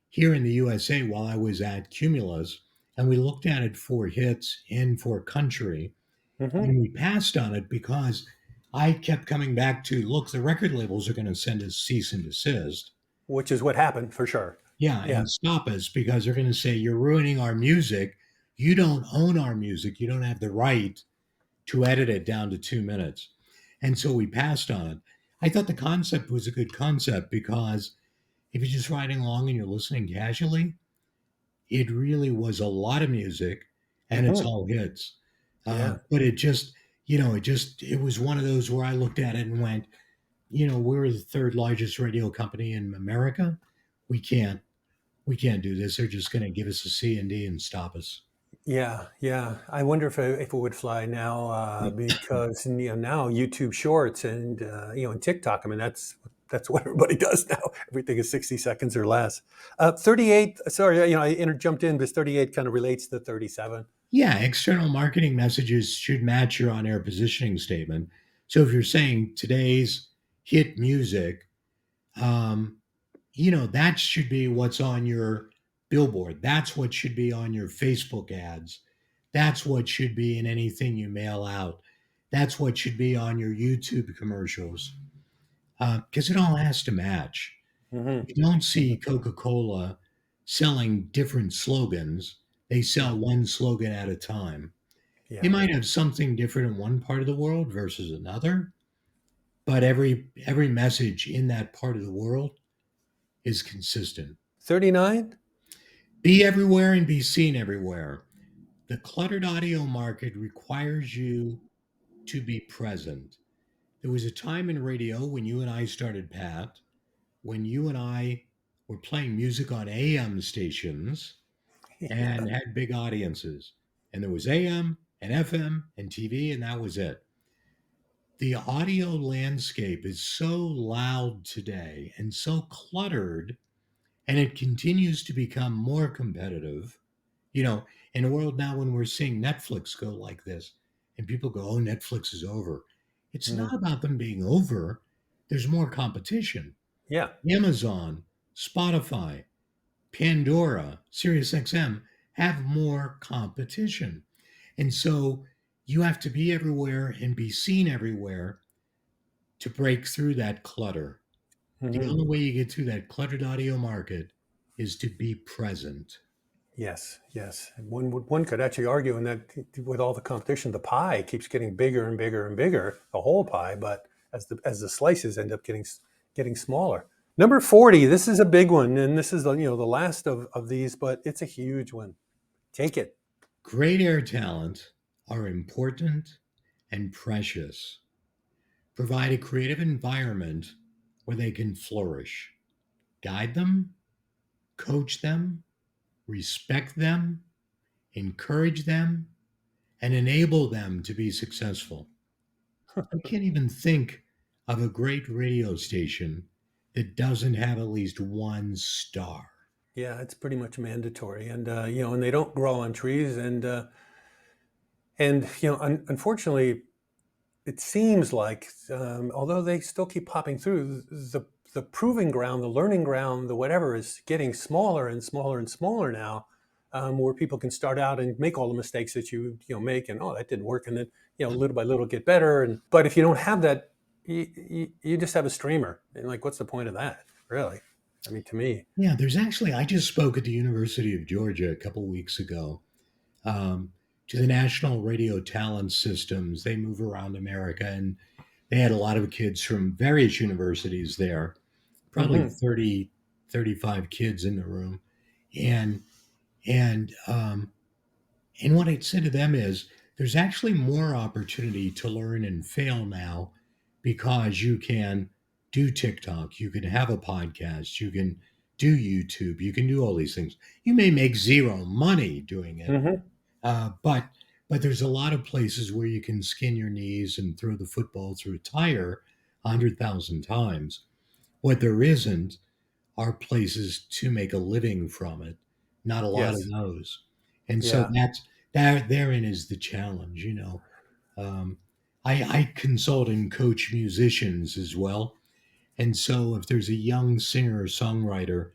here in the USA while I was at Cumulus, and we looked at it for hits and for country, Hmm. and we passed on it because I kept coming back to look. The record labels are going to send us cease and desist. Which is what happened for sure. Yeah, Yeah. and stop us because they're going to say you're ruining our music. You don't own our music. You don't have the right to edit it down to 2 minutes. And so we passed on it. I thought the concept was a good concept because if you're just riding along and you're listening casually, it really was a lot of music and it's Hmm. all hits. Yeah. But it was one of those where I looked at it and went, we're the third largest radio company in America. We can't we can't do this. They're just going to give us a C and D and stop us. Yeah, yeah. I wonder if it would fly now Yeah. because now YouTube Shorts and and TikTok. I mean that's what everybody does now. Everything is 60 seconds or less. 38. Sorry, jumped in because 38 kind of relates to 37. Yeah, external marketing messages should match your on air positioning statement. So if you're saying today's hit music, um, that should be what's on your billboard. That's what should be on your Facebook ads. That's what should be in anything you mail out. That's what should be on your YouTube commercials because it all has to match. Hmm. You don't see Coca Cola selling different slogans, they No. sell one slogan at a time. They Yeah. might have something different in one part of the world versus another, but every message in that part of the world is consistent. 39. Be everywhere and be seen everywhere. The cluttered audio market requires you to be present. There was a time in radio when you and I started, Pat, when you and I were playing music on AM stations Yeah. and had big audiences. And there was AM and FM and TV, and that was it. The audio landscape is so loud today and so cluttered, and it continues to become more competitive. You know, in a world now when we're seeing Netflix go like this, and people go, oh, Netflix is over. It's Hmm. not about them being over, there's more competition. Yeah. Amazon, Spotify, Pandora, SiriusXM have more competition. And so you have to be everywhere and be seen everywhere to break through that clutter. The Hmm. only way you get through that cluttered audio market is to be present. Yes, yes. And one could actually argue in that with all the competition, the pie keeps getting bigger and bigger and bigger, the whole pie, but as the slices end up getting smaller. Number 40, this is a big one, and this is the last of these, but it's a huge one. Take it. Great air talent are important and precious. Provide a creative environment where they can flourish. Guide them, coach them, respect them, encourage them, and enable them to be successful. I can't even think of a great radio station that doesn't have at least one star. Yeah, it's pretty much mandatory, and and they don't grow on trees, and unfortunately, it seems like, although they still keep popping through, the proving ground, the learning ground, the whatever is getting smaller and smaller and smaller now, where people can start out and make all the mistakes that make, and oh, that didn't work, and then little by little get better. And but if you don't have that, you just have a streamer, and like, what's the point of that, really? I mean, to me. Yeah, I just spoke at the University of Georgia a couple weeks ago um, to the National Radio Talent Systems. They move around America, and they had a lot of kids from various universities there, probably Hmm. 30, 35 kids in the room. And, and, um, and what I'd say to them is there's actually more opportunity to learn and fail now because you can do TikTok, you can have a podcast, you can do YouTube, you can do all these things. You may make zero money doing it, Hmm. uh, but but there's a lot of places where you can skin your knees and throw the football through a tire 100,000 times. What there isn't are places to make a living from it. Not a lot of Yes. those, and so Yeah. that therein is the challenge. Um, I consult and coach musicians as well, and so if there's a young singer or songwriter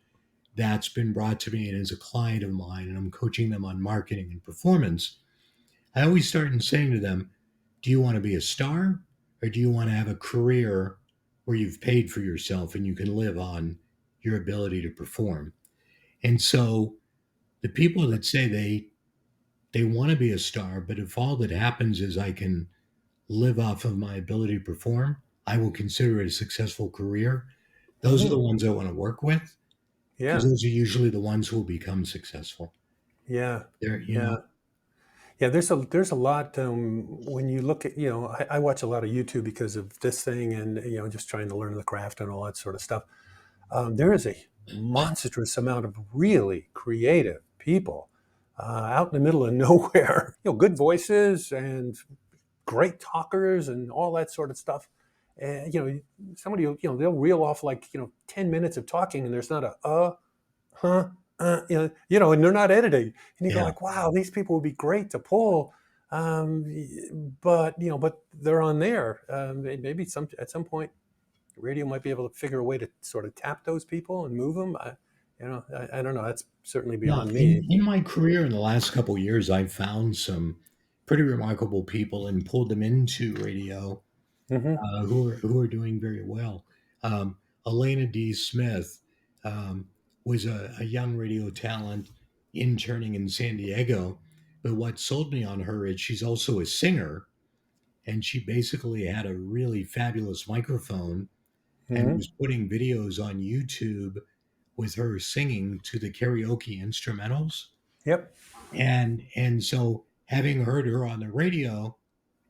that's been brought to me and is a client of mine, and I'm coaching them on marketing and performance, I always start in saying to them, do you want to be a star or do you want to have a career where you've paid for yourself and you can live on your ability to perform? And so the people that say they want to be a star, but if all that happens is I can live off of my ability to perform, I will consider it a successful career. Those are the Hmm. ones I want to work with because Yeah. those are usually the ones who will become successful. Yeah. They're, you know, Yeah. Yeah, there's a lot when you look at, I watch a lot of YouTube because of this thing and, just trying to learn the craft and all that sort of stuff. There is a monstrous amount of really creative people out in the middle of nowhere, good voices and great talkers and all that sort of stuff. And, somebody, they'll reel off like, 10 minutes of talking and there's not a, huh, and they're not editing. And you go yeah. like, wow, these people would be great to pull. But they're on there. Maybe at some point, radio might be able to figure a way to sort of tap those people and move them. I don't know. That's certainly Now, beyond me. in my career in the last couple of years, I've found some pretty remarkable people and pulled them into radio Hmm. who are doing very well. Um, Elena D. Smith was a young radio talent interning in San Diego, but what sold me on her is she's also a singer, and she basically had a really fabulous microphone and Hmm. was putting videos on YouTube with her singing to the karaoke instrumentals. Yep. And so having heard her on the radio,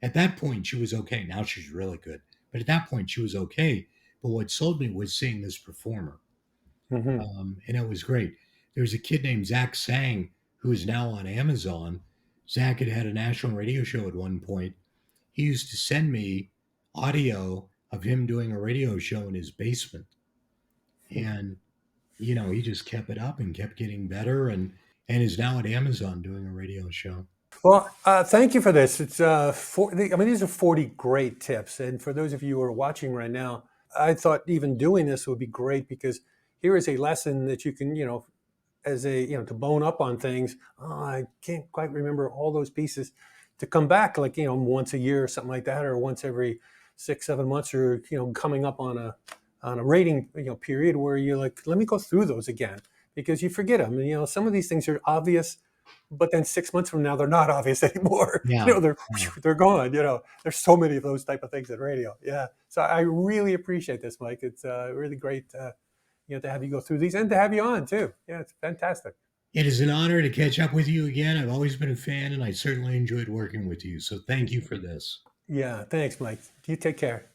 at that point she was okay. Now she's really good. But at that point she was okay. But what sold me was seeing this performer. Hmm. And it was great. There's a kid named Zach Sang who is now on Amazon. Zach had a national radio show at one point. He used to send me audio of him doing a radio show in his basement. And he just kept it up and kept getting better and is now at Amazon doing a radio show. Well, thank you for this. It's I mean, these are 40 great tips, and for those of you who are watching right now, I thought even doing this would be great because here is a lesson that you can, as a, to bone up on things. Oh, I can't quite remember all those pieces to come back like, once a year or something like that, or once every 6, 7 months, or, coming up on a rating, period where you're like, let me go through those again because you forget them. And, some of these things are obvious, but then 6 months from now, they're not obvious anymore. Yeah. They're, Yeah. they're gone, there's so many of those type of things in radio. Yeah. So I really appreciate this, Mike. It's really great, to have you go through these and to have you on too. Yeah, it's fantastic. It is an honor to catch up with you again. I've always been a fan and I certainly enjoyed working with you. So thank you for this. Yeah, thanks, Mike. You take care.